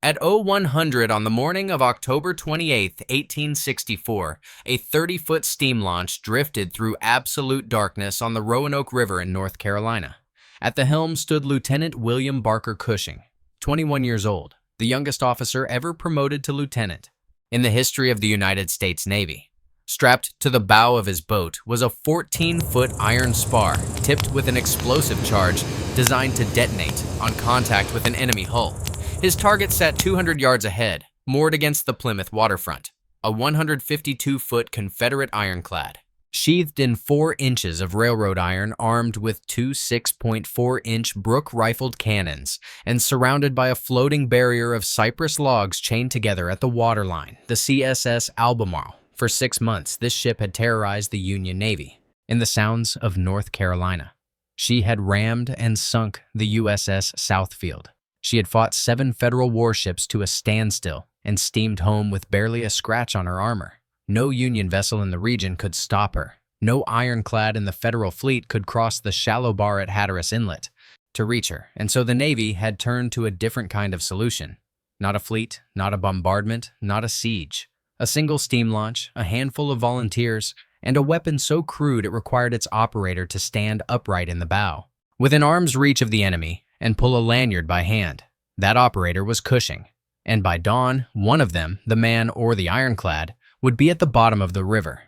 At 0100 on the morning of October 28, 1864, a 30-foot steam launch drifted through absolute darkness on the Roanoke River in North Carolina. At the helm stood Lieutenant William Barker Cushing, 21 years old, the youngest officer ever promoted to lieutenant in the history of the United States Navy. Strapped to the bow of his boat was a 14-foot iron spar tipped with an explosive charge designed to detonate on contact with an enemy hull. His target sat 200 yards ahead, moored against the Plymouth waterfront, a 152-foot Confederate ironclad, sheathed in 4 inches of railroad iron, armed with 2 6.4-inch Brooke rifled cannons, and surrounded by a floating barrier of cypress logs chained together at the waterline, the CSS Albemarle. For 6 months, this ship had terrorized the Union Navy in the sounds of North Carolina. She had rammed and sunk the USS Southfield. She had fought 7 federal warships to a standstill and steamed home with barely a scratch on her armor. No Union vessel in the region could stop her. No ironclad in the federal fleet could cross the shallow bar at Hatteras Inlet to reach her, and so the Navy had turned to a different kind of solution. Not a fleet, not a bombardment, not a siege. A single steam launch, a handful of volunteers, and a weapon so crude it required its operator to stand upright in the bow, within arm's reach of the enemy, and pull a lanyard by hand. That operator was Cushing, and by dawn, one of them, the man or the ironclad, would be at the bottom of the river.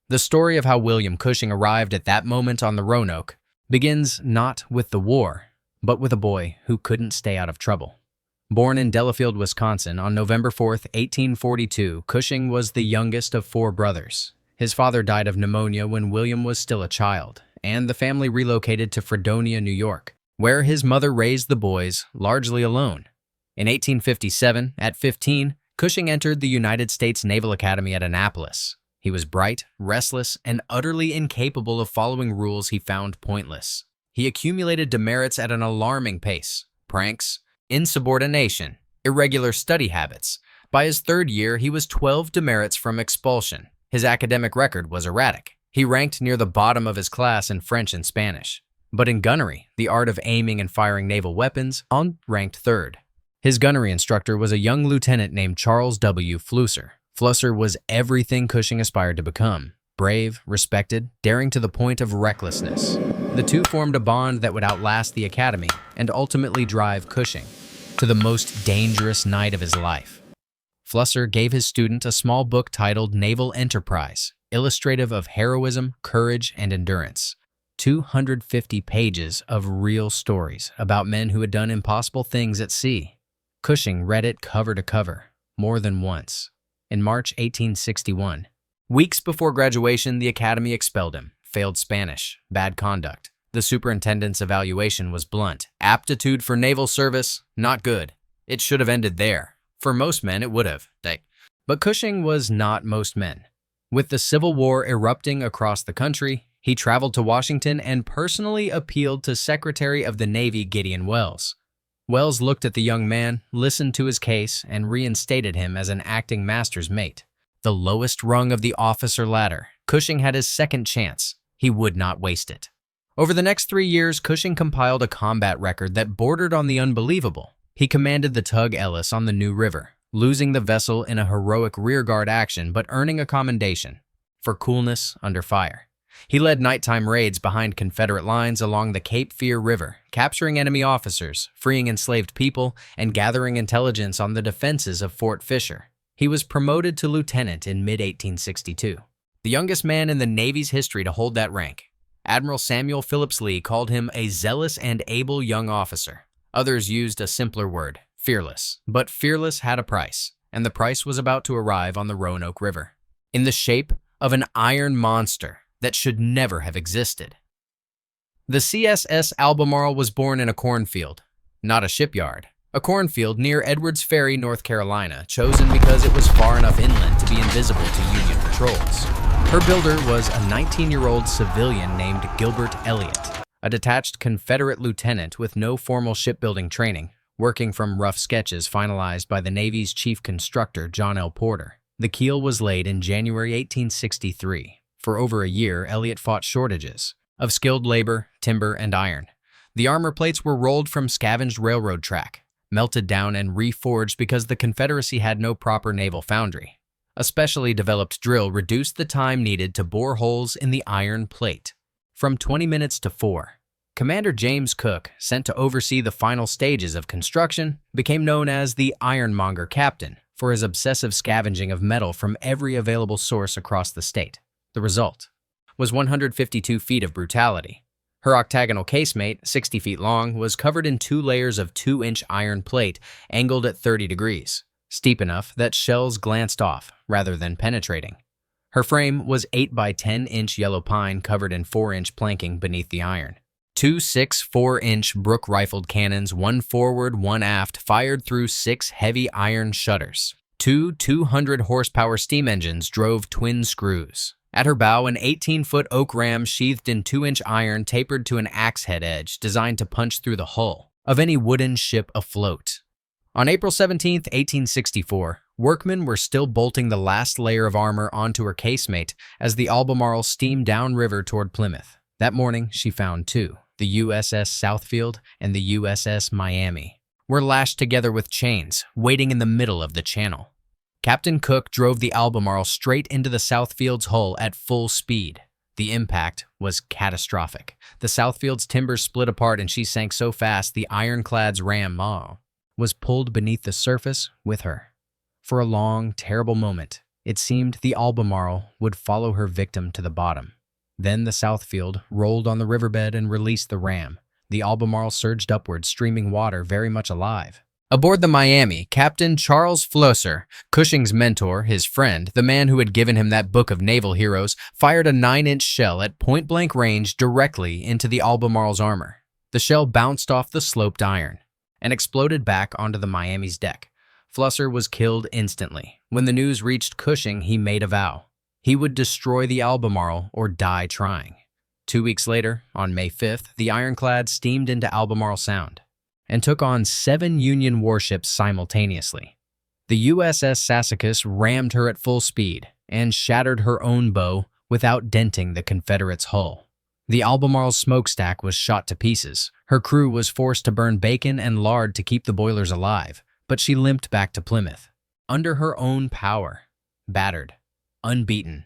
The story of how William Cushing arrived at that moment on the Roanoke begins not with the war, but with a boy who couldn't stay out of trouble. Born in Delafield, Wisconsin on November 4, 1842, Cushing was the youngest of 4 brothers. His father died of pneumonia when William was still a child, and the family relocated to Fredonia, New York, where his mother raised the boys largely alone. In 1857, at 15, Cushing entered the United States Naval Academy at Annapolis. He was bright, restless, and utterly incapable of following rules he found pointless. He accumulated demerits at an alarming pace: pranks, insubordination, irregular study habits. By his 3rd year, he was 12 demerits from expulsion. His academic record was erratic. He ranked near the bottom of his class in French and Spanish. But in gunnery, the art of aiming and firing naval weapons, ranked 3rd. His gunnery instructor was a young lieutenant named Charles W. Flusser. Flusser was everything Cushing aspired to become: brave, respected, daring to the point of recklessness. The two formed a bond that would outlast the academy and ultimately drive Cushing to the most dangerous night of his life. Flusser gave his student a small book titled Naval Enterprise, illustrative of heroism, courage, and endurance. 250 pages of real stories about men who had done impossible things at sea. Cushing read it cover to cover, more than once. In March 1861, weeks before graduation, the Academy expelled him. Failed Spanish, bad conduct. The superintendent's evaluation was blunt. Aptitude for naval service, not good. It should have ended there. For most men, it would have. But Cushing was not most men. With the Civil War erupting across the country, he traveled to Washington and personally appealed to Secretary of the Navy Gideon Welles. Welles looked at the young man, listened to his case, and reinstated him as an acting master's mate. The lowest rung of the officer ladder, Cushing had his second chance. He would not waste it. Over the next 3 years, Cushing compiled a combat record that bordered on the unbelievable. He commanded the tug Ellis on the New River, losing the vessel in a heroic rearguard action but earning a commendation for coolness under fire. He led nighttime raids behind Confederate lines along the Cape Fear River, capturing enemy officers, freeing enslaved people, and gathering intelligence on the defenses of Fort Fisher. He was promoted to lieutenant in mid-1862, the youngest man in the Navy's history to hold that rank. Admiral Samuel Phillips Lee called him a zealous and able young officer. Others used a simpler word, fearless. But fearless had a price, and the price was about to arrive on the Roanoke River, in the shape of an iron monster that should never have existed. The CSS Albemarle was born in a cornfield, not a shipyard. A cornfield near Edwards Ferry, North Carolina, chosen because it was far enough inland to be invisible to Union patrols. Her builder was a 19-year-old civilian named Gilbert Elliott, a detached Confederate lieutenant with no formal shipbuilding training, working from rough sketches finalized by the Navy's chief constructor, John L. Porter. The keel was laid in January 1863. For over a year, Elliott fought shortages of skilled labor, timber, and iron. The armor plates were rolled from scavenged railroad track. melted down and reforged because the Confederacy had no proper naval foundry. A specially developed drill reduced the time needed to bore holes in the iron plate from 20 minutes to 4. Commander James Cook, sent to oversee the final stages of construction, became known as the Ironmonger Captain for his obsessive scavenging of metal from every available source across the state. The result was 152 feet of brutality. Her octagonal casemate, 60 feet long, was covered in 2 layers of 2-inch iron plate angled at 30 degrees, steep enough that shells glanced off rather than penetrating. Her frame was 8 by 10-inch yellow pine covered in 4-inch planking beneath the iron. 2 6-4-inch Brooke rifled cannons, 1 forward, 1 aft, fired through 6 heavy iron shutters. 2 200-horsepower steam engines drove twin screws. At her bow, an 18-foot oak ram sheathed in 2-inch iron tapered to an axe-head edge designed to punch through the hull of any wooden ship afloat. On April 17, 1864, workmen were still bolting the last layer of armor onto her casemate as the Albemarle steamed downriver toward Plymouth. That morning, she found 2. The USS Southfield and the USS Miami were lashed together with chains, waiting in the middle of the channel. Captain Cook drove the Albemarle straight into the Southfield's hull at full speed. The impact was catastrophic. The Southfield's timbers split apart and she sank so fast the Ironclad's ram was pulled beneath the surface with her. For a long, terrible moment, it seemed the Albemarle would follow her victim to the bottom. Then the Southfield rolled on the riverbed and released the ram. The Albemarle surged upward, streaming water, very much alive. Aboard the Miami, Captain Charles Flusser, Cushing's mentor, his friend, the man who had given him that book of naval heroes, fired a 9-inch shell at point-blank range directly into the Albemarle's armor. The shell bounced off the sloped iron and exploded back onto the Miami's deck. Flusser was killed instantly. When the news reached Cushing, he made a vow. He would destroy the Albemarle or die trying. 2 weeks later, on May 5th, the Ironclad steamed into Albemarle Sound and took on 7 Union warships simultaneously. The USS Sassacus rammed her at full speed and shattered her own bow without denting the Confederate's hull. The Albemarle's smokestack was shot to pieces. Her crew was forced to burn bacon and lard to keep the boilers alive, but she limped back to Plymouth, under her own power, battered, unbeaten.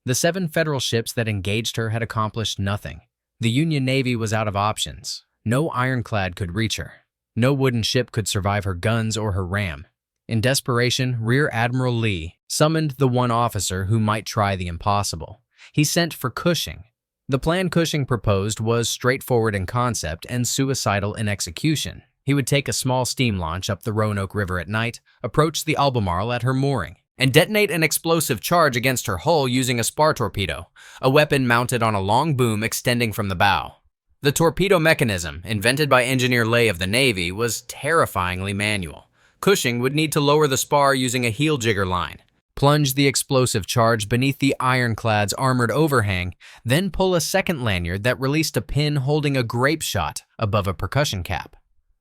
The 7 Federal ships that engaged her had accomplished nothing. The Union Navy was out of options. No ironclad could reach her. No wooden ship could survive her guns or her ram. In desperation, Rear Admiral Lee summoned the one officer who might try the impossible. He sent for Cushing. The plan Cushing proposed was straightforward in concept and suicidal in execution. He would take a small steam launch up the Roanoke River at night, approach the Albemarle at her mooring, and detonate an explosive charge against her hull using a Spar torpedo, a weapon mounted on a long boom extending from the bow. The torpedo mechanism, invented by Engineer Lay of the Navy, was terrifyingly manual. Cushing would need to lower the spar using a heel jigger line, plunge the explosive charge beneath the Ironclad's armored overhang, then pull a second lanyard that released a pin holding a grape shot above a percussion cap.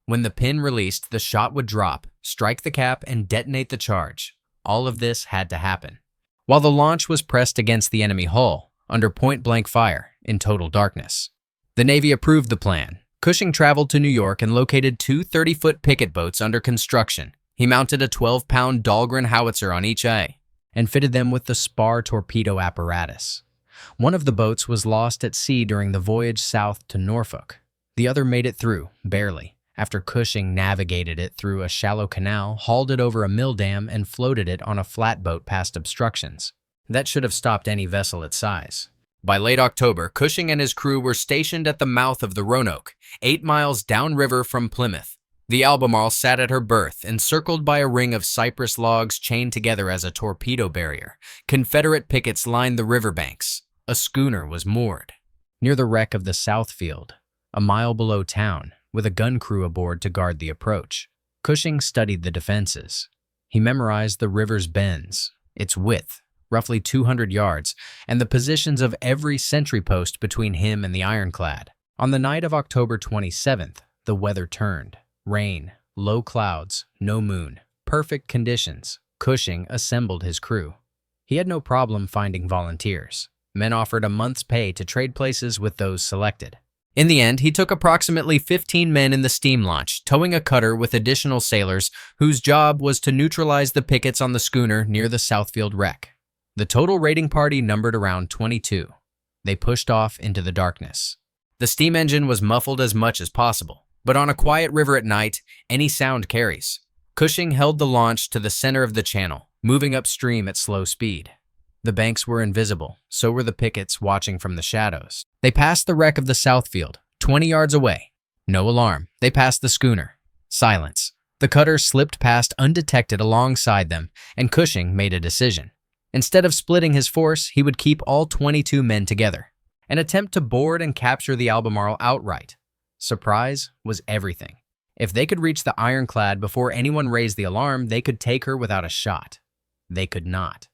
When the pin released, the shot would drop, strike the cap, and detonate the charge. All of this had to happen while the launch was pressed against the enemy hull, under point-blank fire, in total darkness. The Navy approved the plan. Cushing traveled to New York and located 2 30-foot picket boats under construction. He mounted a 12-pound Dahlgren howitzer on each eye and fitted them with the Spar torpedo apparatus. One of the boats was lost at sea during the voyage south to Norfolk. The other made it through, barely, after Cushing navigated it through a shallow canal, hauled it over a mill dam, and floated it on a flatboat past obstructions. That should have stopped any vessel its size. By late October, Cushing and his crew were stationed at the mouth of the Roanoke, 8 miles downriver from Plymouth. The Albemarle sat at her berth, encircled by a ring of cypress logs chained together as a torpedo barrier. Confederate pickets lined the riverbanks. A schooner was moored near the wreck of the Southfield, a mile below town, with a gun crew aboard to guard the approach. Cushing studied the defenses. He memorized the river's bends, its width, roughly 200 yards, and the positions of every sentry post between him and the Ironclad. On the night of October 27th, the weather turned. Rain, low clouds, no moon, perfect conditions. Cushing assembled his crew. He had no problem finding volunteers. Men offered a month's pay to trade places with those selected. In the end, he took approximately 15 men in the steam launch, towing a cutter with additional sailors whose job was to neutralize the pickets on the schooner near the Southfield wreck. The total raiding party numbered around 22. They pushed off into the darkness. The steam engine was muffled as much as possible, but on a quiet river at night, any sound carries. Cushing held the launch to the center of the channel, moving upstream at slow speed. The banks were invisible, so were the pickets watching from the shadows. They passed the wreck of the Southfield, 20 yards away. No alarm. They passed the schooner. Silence. The cutter slipped past undetected alongside them, and Cushing made a decision. Instead of splitting his force, he would keep all 22 men together and attempt to board and capture the Albemarle outright. Surprise was everything. If they could reach the Ironclad before anyone raised the alarm, they could take her without a shot. They could not.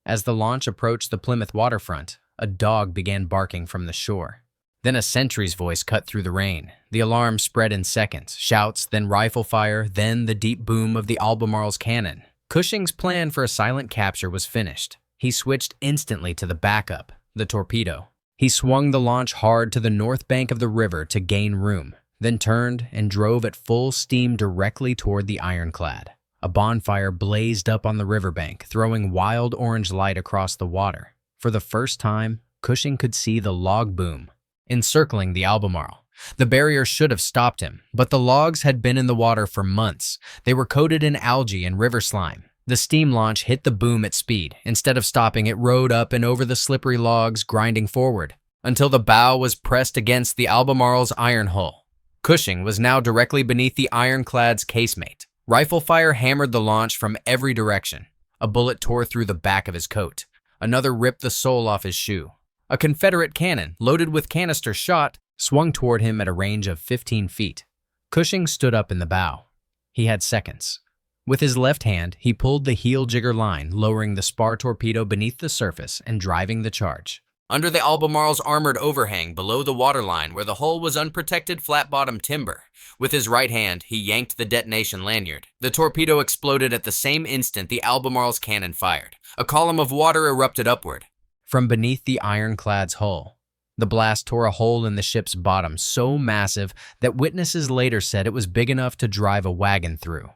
As the launch approached the Plymouth waterfront, a dog began barking from the shore. Then a sentry's voice cut through the rain. The alarm spread in seconds, shouts, then rifle fire, then the deep boom of the Albemarle's cannon. Cushing's plan for a silent capture was finished. He switched instantly to the backup, the Torpedo. He swung the launch hard to the north bank of the river to gain room, then turned and drove at full steam directly toward the Ironclad. A bonfire blazed up on the riverbank, throwing wild orange light across the water. For the first time, Cushing could see the log boom encircling the Albemarle. The barrier should have stopped him, but the logs had been in the water for months. They were coated in algae and river slime. The steam launch hit the boom at speed. Instead of stopping, it rode up and over the slippery logs, grinding forward, until the bow was pressed against the Albemarle's iron hull. Cushing was now directly beneath the Ironclad's casemate. Rifle fire hammered the launch from every direction. A bullet tore through the back of his coat. Another ripped the sole off his shoe. A Confederate cannon, loaded with canister shot, swung toward him at a range of 15 feet. Cushing stood up in the bow. He had seconds. With his left hand, he pulled the heel jigger line, lowering the spar torpedo beneath the surface and driving the charge. Under the Albemarle's armored overhang below the waterline where the hull was unprotected flat-bottom timber, with his right hand, he yanked the detonation lanyard. The torpedo exploded at the same instant the Albemarle's cannon fired. A column of water erupted upward from beneath the Ironclad's hull. The blast tore a hole in the ship's bottom so massive that witnesses later said it was big enough to drive a wagon through.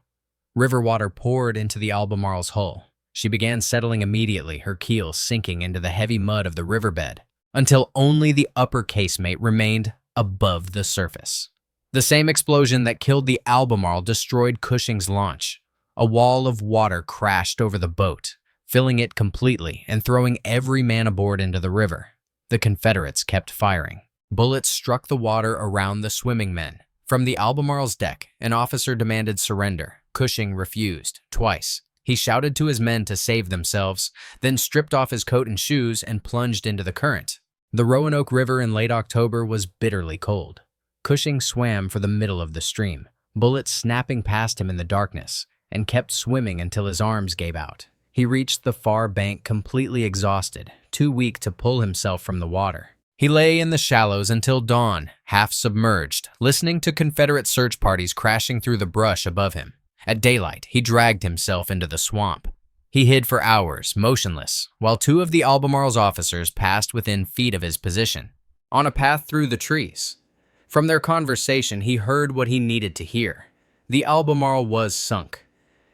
River water poured into the Albemarle's hull. She began settling immediately, her keel sinking into the heavy mud of the riverbed, until only the upper casemate remained above the surface. The same explosion that killed the Albemarle destroyed Cushing's launch. A wall of water crashed over the boat, filling it completely and throwing every man aboard into the river. The Confederates kept firing. Bullets struck the water around the swimming men. From the Albemarle's deck, an officer demanded surrender. Cushing refused, twice. He shouted to his men to save themselves, then stripped off his coat and shoes and plunged into the current. The Roanoke River in late October was bitterly cold. Cushing swam for the middle of the stream, bullets snapping past him in the darkness, and kept swimming until his arms gave out. He reached the far bank completely exhausted, too weak to pull himself from the water. He lay in the shallows until dawn, half submerged, listening to Confederate search parties crashing through the brush above him. At daylight, he dragged himself into the swamp. He hid for hours, motionless, while two of the Albemarle's officers passed within feet of his position, on a path through the trees. From their conversation, he heard what he needed to hear. The Albemarle was sunk.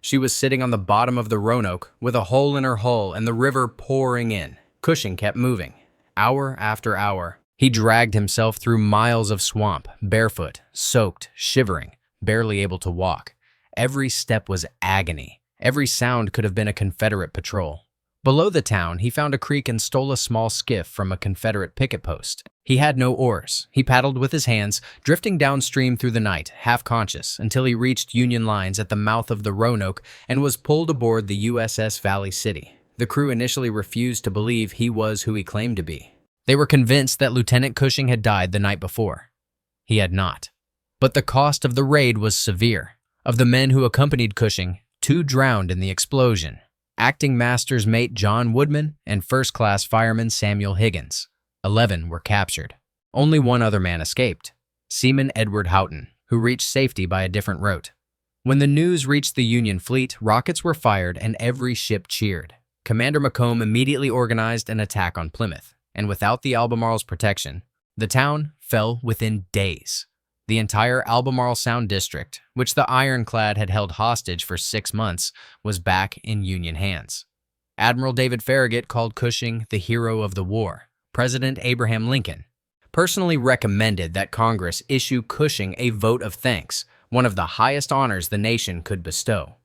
She was sitting on the bottom of the Roanoke with a hole in her hull and the river pouring in. Cushing kept moving. Hour after hour, he dragged himself through miles of swamp, barefoot, soaked, shivering, barely able to walk. Every step was agony. Every sound could have been a Confederate patrol. Below the town, he found a creek and stole a small skiff from a Confederate picket post. He had no oars. He paddled with his hands, drifting downstream through the night, half-conscious, until he reached Union lines at the mouth of the Roanoke and was pulled aboard the USS Valley City. The crew initially refused to believe he was who he claimed to be. They were convinced that Lieutenant Cushing had died the night before. He had not. But the cost of the raid was severe. Of the men who accompanied Cushing, 2 drowned in the explosion. Acting Master's mate John Woodman and first-class fireman Samuel Higgins. 11 were captured. Only one other man escaped, Seaman Edward Houghton, who reached safety by a different route. When the news reached the Union fleet, rockets were fired and every ship cheered. Commander Macomb immediately organized an attack on Plymouth, and without the Albemarle's protection, The town fell within days. The entire Albemarle Sound district, which the Ironclad had held hostage for 6 months, was back in Union hands. Admiral David Farragut called Cushing the hero of the war. President Abraham Lincoln personally recommended that Congress issue Cushing a vote of thanks, one of the highest honors the nation could bestow.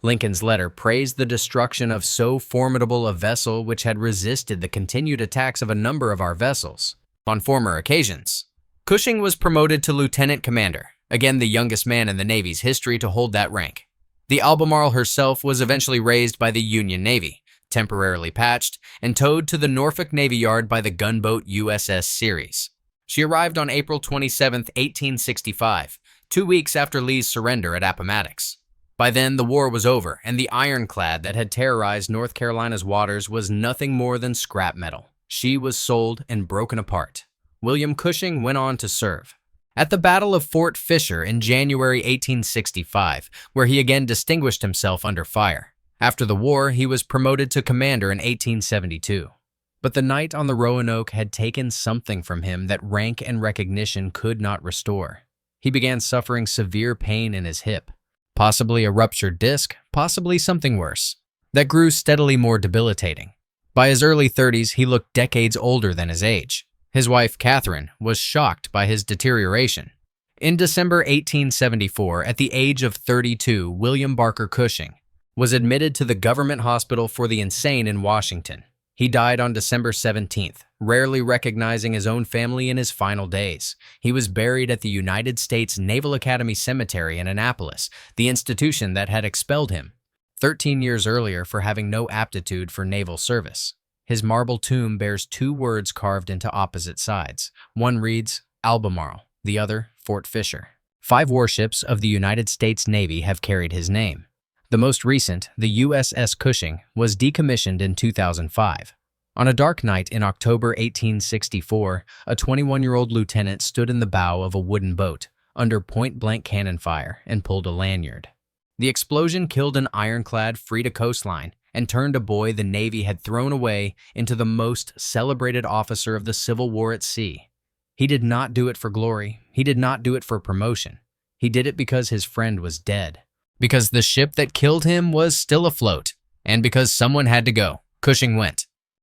Lincoln's letter praised the destruction of so formidable a vessel which had resisted the continued attacks of a number of our vessels on former occasions. Cushing was promoted to lieutenant commander, again the youngest man in the Navy's history to hold that rank. The Albemarle herself was eventually raised by the Union Navy, temporarily patched, and towed to the Norfolk Navy Yard by the gunboat USS Ceres. She arrived on April 27, 1865, 2 weeks after Lee's surrender at Appomattox. By then, the war was over, and the Ironclad that had terrorized North Carolina's waters was nothing more than scrap metal. She was sold and broken apart. William Cushing went on to serve at the Battle of Fort Fisher in January 1865, where he again distinguished himself under fire. After the war, he was promoted to commander in 1872. But the night on the Roanoke had taken something from him that rank and recognition could not restore. He began suffering severe pain in his hip, possibly a ruptured disc, possibly something worse, that grew steadily more debilitating. By his early 30s, he looked decades older than his age. His wife, Catherine, was shocked by his deterioration. In December 1874, at the age of 32, William Barker Cushing was admitted to the government hospital for the insane in Washington. He died on December 17th, rarely recognizing his own family in his final days. He was buried at the United States Naval Academy Cemetery in Annapolis, the institution that had expelled him 13 years earlier for having no aptitude for naval service. His marble tomb bears 2 words carved into opposite sides. One reads, Albemarle, the other, Fort Fisher. 5 warships of the United States Navy have carried his name. The most recent, the USS Cushing, was decommissioned in 2005. On a dark night in October 1864, a 21-year-old lieutenant stood in the bow of a wooden boat under point-blank cannon fire and pulled a lanyard. The explosion killed an ironclad freed a coastline and turned a boy the Navy had thrown away into the most celebrated officer of the Civil War at sea. He did not do it for glory. He did not do it for promotion. He did it because his friend was dead, because the ship that killed him was still afloat, and because someone had to go. Cushing went.